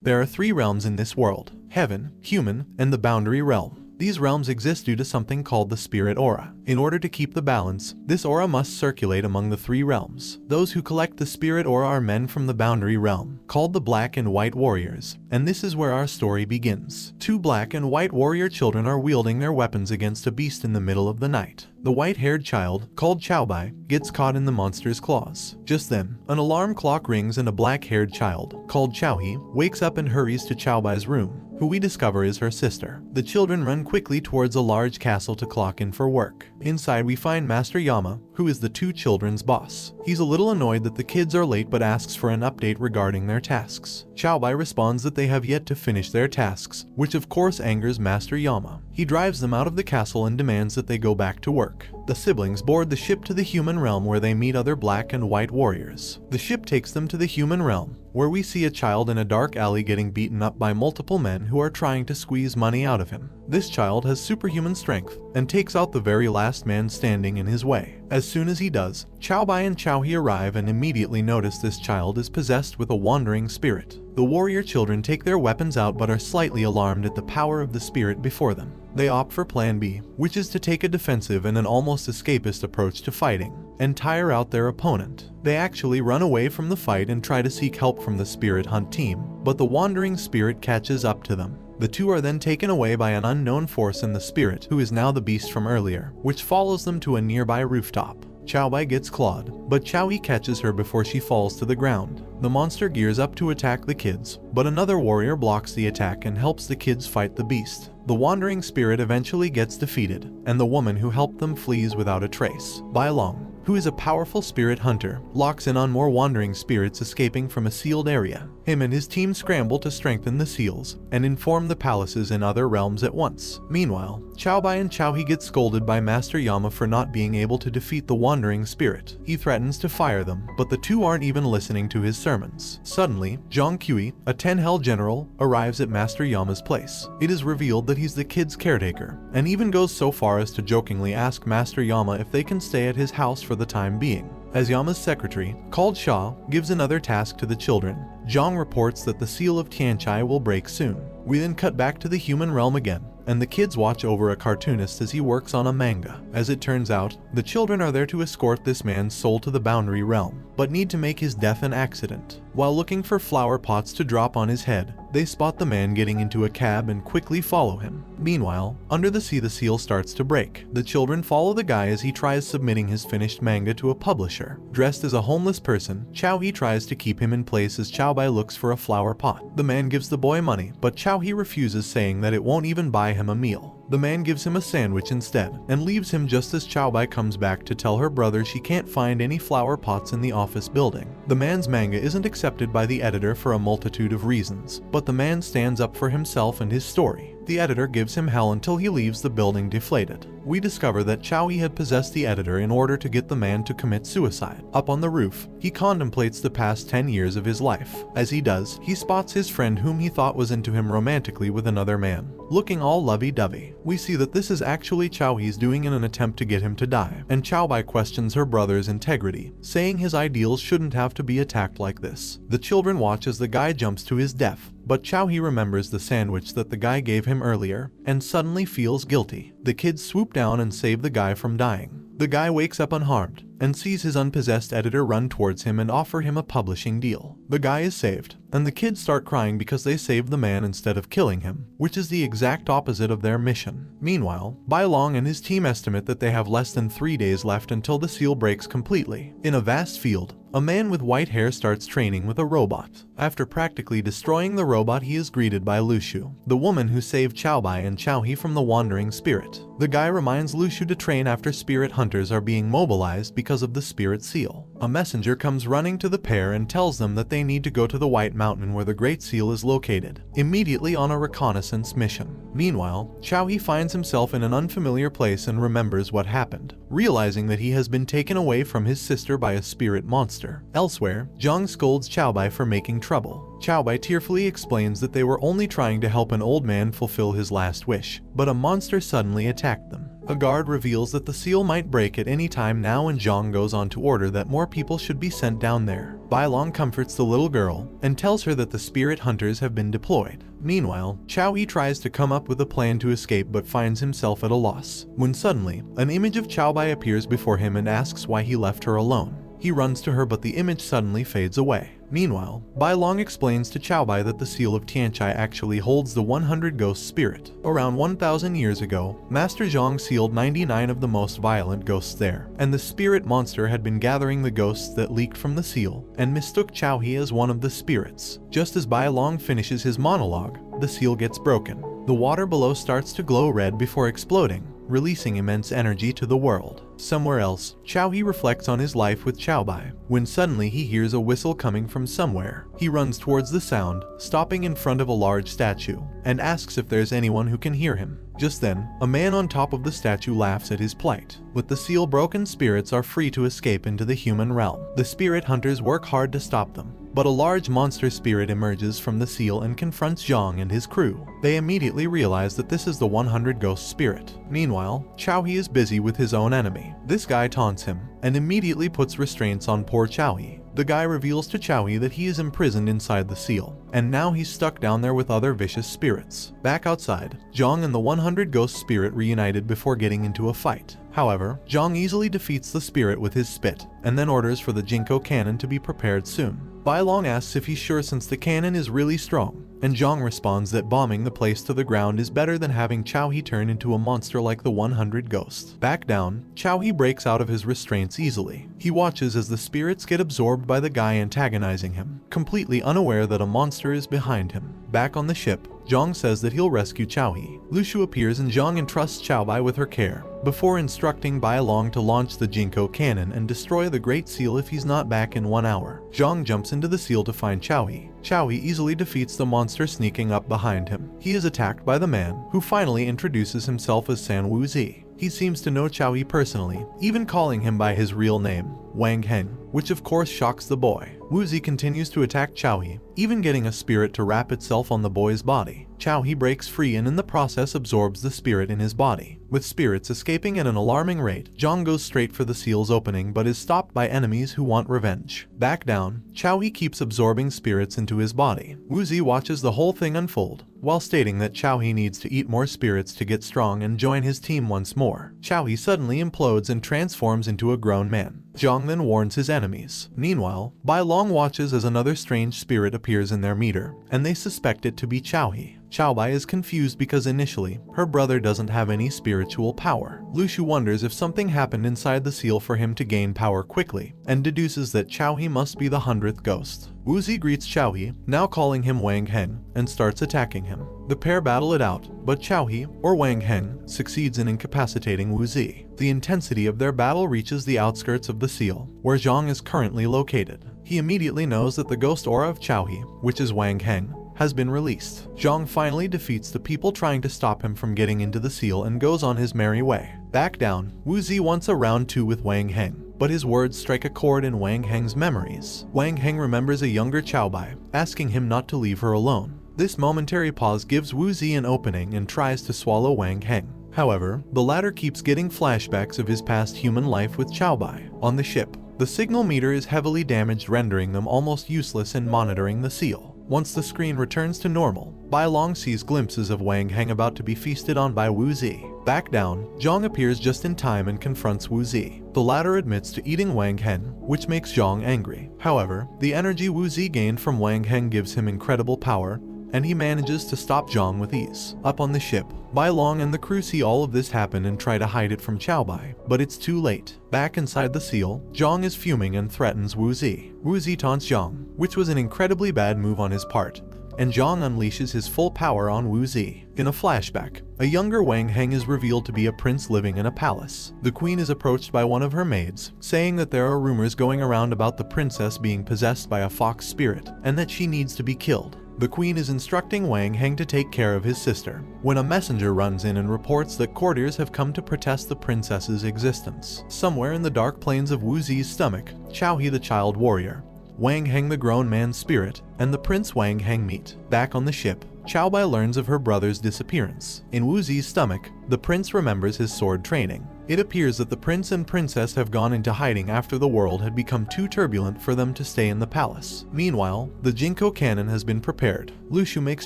There are 3 realms in this world: heaven, human, and the boundary realm. These realms exist due to something called the spirit aura. In order to keep the balance, this aura must circulate among the 3 realms. Those who collect the spirit aura are men from the boundary realm, called the Black and White Warriors, and this is where our story begins. 2 black and white warrior children are wielding their weapons against a beast in the middle of the night. The white-haired child, called Heibai, gets caught in the monster's claws. Just then, an alarm clock rings and a black-haired child, called Chowhee, wakes up and hurries to Chaobai's room, who we discover is her sister. The children run quickly towards a large castle to clock in for work. Inside we find Master Yama, who is the 2 children's boss. He's a little annoyed that the kids are late but asks for an update regarding their tasks. Heibai responds that they have yet to finish their tasks, which of course angers Master Yama. He drives them out of the castle and demands that they go back to work. The siblings board the ship to the human realm where they meet other black and white warriors. The ship takes them to the human realm, where we see a child in a dark alley getting beaten up by multiple men who are trying to squeeze money out of him. This child has superhuman strength and takes out the very last man standing in his way. As soon as he does, Heibai and Chowhee arrive and immediately notice this child is possessed with a wandering spirit. The warrior children take their weapons out but are slightly alarmed at the power of the spirit before them. They opt for Plan B, which is to take a defensive and an almost escapist approach to fighting, and tire out their opponent. They actually run away from the fight and try to seek help from the spirit hunt team, but the wandering spirit catches up to them. The 2 are then taken away by an unknown force in the spirit, who is now the beast from earlier, which follows them to a nearby rooftop. Heibai gets clawed, but Chowhee catches her before she falls to the ground. The monster gears up to attack the kids, but another warrior blocks the attack and helps the kids fight the beast. The wandering spirit eventually gets defeated, and the woman who helped them flees without a trace. Bai Long, who is a powerful spirit hunter, locks in on more wandering spirits escaping from a sealed area. Him and his team scramble to strengthen the seals and inform the palaces in other realms at once. Meanwhile, Heibai and Chowhee get scolded by Master Yama for not being able to defeat the wandering spirit. He threatens to fire them, but the 2 aren't even listening to his sermons. Suddenly, Zhang Kui, a 10-hell general, arrives at Master Yama's place. It is revealed that he's the kids' caretaker, and even goes so far as to jokingly ask Master Yama if they can stay at his house for the time being. As Yama's secretary, called Sha, gives another task to the children, Zhang reports that the seal of Tianchai will break soon. We then cut back to the human realm again, and the kids watch over a cartoonist as he works on a manga. As it turns out, the children are there to escort this man's soul to the boundary realm, but need to make his death an accident. While looking for flower pots to drop on his head, they spot the man getting into a cab and quickly follow him. Meanwhile, under the sea the seal starts to break. The children follow the guy as he tries submitting his finished manga to a publisher. Dressed as a homeless person, Chowhee tries to keep him in place as Heibai looks for a flower pot. The man gives the boy money, but Chowhee refuses, saying that it won't even buy him a meal. The man gives him a sandwich instead, and leaves him just as Heibai comes back to tell her brother she can't find any flower pots in the office building. The man's manga isn't accepted by the editor for a multitude of reasons, but the man stands up for himself and his story. The editor gives him hell until he leaves the building deflated. We discover that Chowhee had possessed the editor in order to get the man to commit suicide. Up on the roof, he contemplates the past 10 years of his life. As he does, he spots his friend whom he thought was into him romantically with another man, looking all lovey-dovey. We see that this is actually Chowhee's doing in an attempt to get him to die, and Heibai questions her brother's integrity, saying his ideals shouldn't have to be attacked like this. The children watch as the guy jumps to his death, but Chowhee remembers the sandwich that the guy gave him earlier, and suddenly feels guilty. The kids swoop down and save the guy from dying. The guy wakes up unharmed, and sees his unpossessed editor run towards him and offer him a publishing deal. The guy is saved, and the kids start crying because they saved the man instead of killing him, which is the exact opposite of their mission. Meanwhile, Bai Long and his team estimate that they have less than 3 days left until the seal breaks completely. In a vast field, a man with white hair starts training with a robot. After practically destroying the robot, he is greeted by Lushu, the woman who saved Heibai and Chowhee from the wandering spirit. The guy reminds Lushu to train after spirit hunters are being mobilized because of the spirit seal. A messenger comes running to the pair and tells them that they need to go to the White Mountain where the Great Seal is located, immediately on a reconnaissance mission. Meanwhile, Chowhee finds himself in an unfamiliar place and remembers what happened, realizing that he has been taken away from his sister by a spirit monster. Elsewhere, Zhang scolds Heibai for making trouble. Heibai tearfully explains that they were only trying to help an old man fulfill his last wish, but a monster suddenly attacked them. A guard reveals that the seal might break at any time now, and Zhang goes on to order that more people should be sent down there. Bai Long comforts the little girl and tells her that the spirit hunters have been deployed. Meanwhile, Chao Yi tries to come up with a plan to escape but finds himself at a loss, when suddenly, an image of Chao Bai appears before him and asks why he left her alone. He runs to her but the image suddenly fades away. Meanwhile, Bai Long explains to Chao Bai that the seal of Tianchai actually holds the 100 ghost spirit. Around 1,000 years ago, Master Zhang sealed 99 of the most violent ghosts there, and the spirit monster had been gathering the ghosts that leaked from the seal, and mistook Chao He as one of the spirits. Just as Bai Long finishes his monologue, the seal gets broken. The water below starts to glow red before exploding, releasing immense energy to the world. Somewhere else, Chao He reflects on his life with Chao Bai, when suddenly he hears a whistle coming from somewhere. He runs towards the sound, stopping in front of a large statue, and asks if there's anyone who can hear him. Just then, a man on top of the statue laughs at his plight. With the seal broken, spirits are free to escape into the human realm. The spirit hunters work hard to stop them, but a large monster spirit emerges from the seal and confronts Zhang and his crew. They immediately realize that this is the 100 ghost spirit. Meanwhile, Chao He is busy with his own enemy. This guy taunts him, and immediately puts restraints on poor Chao He. The guy reveals to Chao He that he is imprisoned inside the seal, and now he's stuck down there with other vicious spirits. Back outside, Zhang and the 100 ghost spirit reunited before getting into a fight. However, Zhang easily defeats the spirit with his spit, and then orders for the Jinko cannon to be prepared soon. Bai Long asks if he's sure since the cannon is really strong, and Zhang responds that bombing the place to the ground is better than having Chao He turn into a monster like the 100 ghosts. Back down, Chao He breaks out of his restraints easily. He watches as the spirits get absorbed by the guy antagonizing him, completely unaware that a monster is behind him. Back on the ship, Zhang says that he'll rescue Chao He. Lu Shu appears and Zhang entrusts Chao Bai with her care, before instructing Bai Long to launch the Jinko cannon and destroy the Great Seal if he's not back in 1 hour. Zhang jumps into the seal to find Chao He. Chao He easily defeats the monster sneaking up behind him. He is attacked by the man, who finally introduces himself as San Wuzi. He seems to know Chao He personally, even calling him by his real name, Wang Heng, which of course shocks the boy. Wuzi continues to attack Chao He, even getting a spirit to wrap itself on the boy's body. Chao He breaks free and in the process absorbs the spirit in his body. With spirits escaping at an alarming rate, Zhang goes straight for the seal's opening but is stopped by enemies who want revenge. Back down, Chao He keeps absorbing spirits into his body. Wuzi watches the whole thing unfold, while stating that Chao He needs to eat more spirits to get strong and join his team once more. Chao He suddenly implodes and transforms into a grown man. Zhang then warns his enemies. Meanwhile, Bai Long watches as another strange spirit appears in their meter, and they suspect it to be Chao He. Chao Bai is confused because initially, her brother doesn't have any spiritual power. Lu Shu wonders if something happened inside the seal for him to gain power quickly, and deduces that Chao He must be the 100th ghost. Wuzi greets Chao He, now calling him Wang Heng, and starts attacking him. The pair battle it out, but Chao He, or Wang Heng, succeeds in incapacitating Wuzi. The intensity of their battle reaches the outskirts of the seal, where Zhang is currently located. He immediately knows that the ghost aura of Chao He, which is Wang Heng, has been released. Zhang finally defeats the people trying to stop him from getting into the seal and goes on his merry way. Back down, Wuzi wants a round 2 with Wang Heng, but his words strike a chord in Wang Heng's memories. Wang Heng remembers a younger Chao Bai, asking him not to leave her alone. This momentary pause gives Wuzi an opening and tries to swallow Wang Heng. However, the latter keeps getting flashbacks of his past human life with Chao Bai. On the ship, the signal meter is heavily damaged, rendering them almost useless in monitoring the seal. Once the screen returns to normal, Bai Long sees glimpses of Wang Heng about to be feasted on by Wuzi. Back down, Zhang appears just in time and confronts Wuzi. The latter admits to eating Wang Heng, which makes Zhang angry. However, the energy Wuzi gained from Wang Heng gives him incredible power, and he manages to stop Zhang with ease. Up on the ship, Bai Long and the crew see all of this happen and try to hide it from Chao Bai, but it's too late. Back inside the seal, Zhang is fuming and threatens Wuzi. Wuzi taunts Zhang, which was an incredibly bad move on his part, and Zhang unleashes his full power on Wuzi. In a flashback, a younger Wang Heng is revealed to be a prince living in a palace. The queen is approached by one of her maids, saying that there are rumors going around about the princess being possessed by a fox spirit, and that she needs to be killed. The queen is instructing Wang Heng to take care of his sister, when a messenger runs in and reports that courtiers have come to protest the princess's existence. Somewhere in the dark plains of Wuzi's stomach, Chao He the child warrior, Wang Heng the grown man's spirit, and the Prince Wang Heng meet. Back on the ship, Heibai learns of her brother's disappearance. In Wuzi's stomach, the prince remembers his sword training. It appears that the prince and princess have gone into hiding after the world had become too turbulent for them to stay in the palace. Meanwhile, the Jinko cannon has been prepared. Lushu makes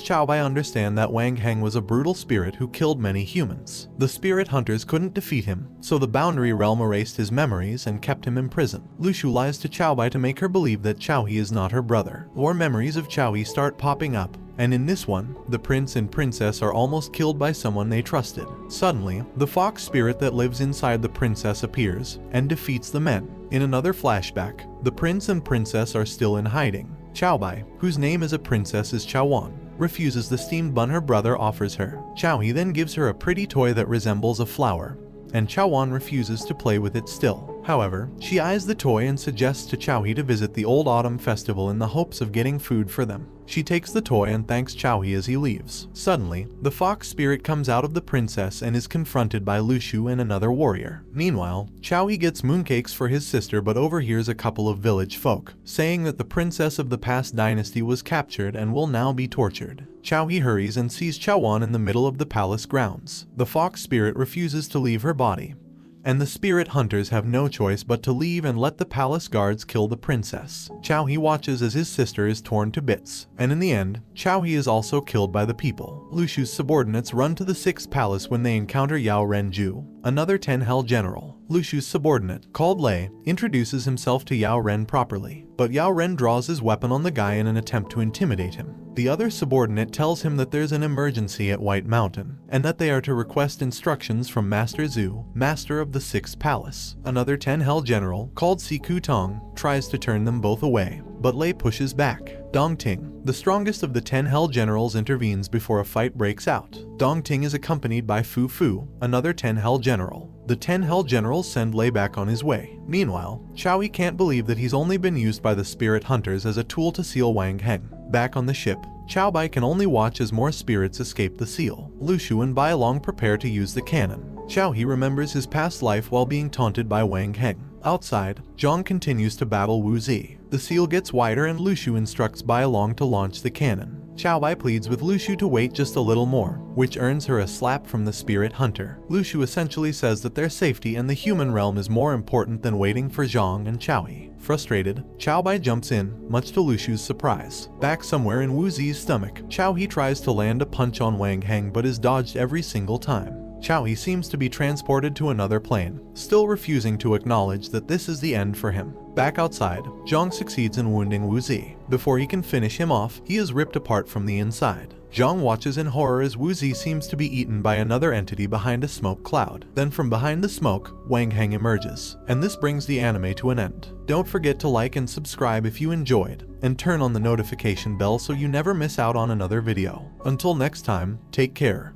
Heibai understand that Wang Heng was a brutal spirit who killed many humans. The spirit hunters couldn't defeat him, so the boundary realm erased his memories and kept him in prison. Lushu lies to Heibai to make her believe that Xiaohe is not her brother. More memories of Xiaohe start popping up, and in this one, the prince and princess are almost killed by someone they trusted. Suddenly, the fox spirit that lives inside the princess appears and defeats the men. In another flashback, the prince and princess are still in hiding. Heibai, whose name as a princess is Chawan, refuses the steamed bun her brother offers her. Xiaohe then gives her a pretty toy that resembles a flower, and Chawan refuses to play with it still. However, she eyes the toy and suggests to Xiaohe to visit the Old Autumn Festival in the hopes of getting food for them. She takes the toy and thanks Xiaohe as he leaves. Suddenly, the fox spirit comes out of the princess and is confronted by Lushu and another warrior. Meanwhile, Xiaohe gets mooncakes for his sister but overhears a couple of village folk saying that the princess of the past dynasty was captured and will now be tortured. Xiaohe hurries and sees Chawan in the middle of the palace grounds. The fox spirit refuses to leave her body, and the spirit hunters have no choice but to leave and let the palace guards kill the princess. Xiaohe watches as his sister is torn to bits, and in the end, Xiaohe is also killed by the people. Lushu's subordinates run to the 6th palace when they encounter Yao Renju, another 10 Hell general. Lushu's subordinate, called Lei, introduces himself to Yao Ren properly, but Yao Ren draws his weapon on the guy in an attempt to intimidate him. The other subordinate tells him that there's an emergency at White Mountain, and that they are to request instructions from Master Zhu, master of the 6th palace. Another 10 Hell general, called Siku Tong, tries to turn them both away, but Lei pushes back. Dong Ting, the strongest of the 10 Hell generals, intervenes before a fight breaks out. Dong Ting is accompanied by Fu Fu, another 10 Hell general. The 10 Hell generals send Lei back on his way. Meanwhile, Xiaohe can't believe that he's only been used by the spirit hunters as a tool to seal Wang Heng. Back on the ship, Heibai can only watch as more spirits escape the seal. Lushu and Bai Long prepare to use the cannon. Xiaohe remembers his past life while being taunted by Wang Heng. Outside, Zhang continues to battle Wu Zi. The seal gets wider and Lushu instructs Bai Long to launch the cannon. Heibai pleads with Lushu to wait just a little more, which earns her a slap from the spirit hunter. Lushu essentially says that their safety and the human realm is more important than waiting for Zhang and Xiaohe. Frustrated, Heibai jumps in, much to Lushu's surprise. Back somewhere in Wu Zi's stomach, Xiaohe tries to land a punch on Wang Heng but is dodged every single time. Xiaohe seems to be transported to another plane, still refusing to acknowledge that this is the end for him. Back outside, Zhang succeeds in wounding Wu Zi. Before he can finish him off, he is ripped apart from the inside. Zhang watches in horror as Wu Zi seems to be eaten by another entity behind a smoke cloud. Then from behind the smoke, Wang Heng emerges, and this brings the anime to an end. Don't forget to like and subscribe if you enjoyed, and turn on the notification bell so you never miss out on another video. Until next time, take care.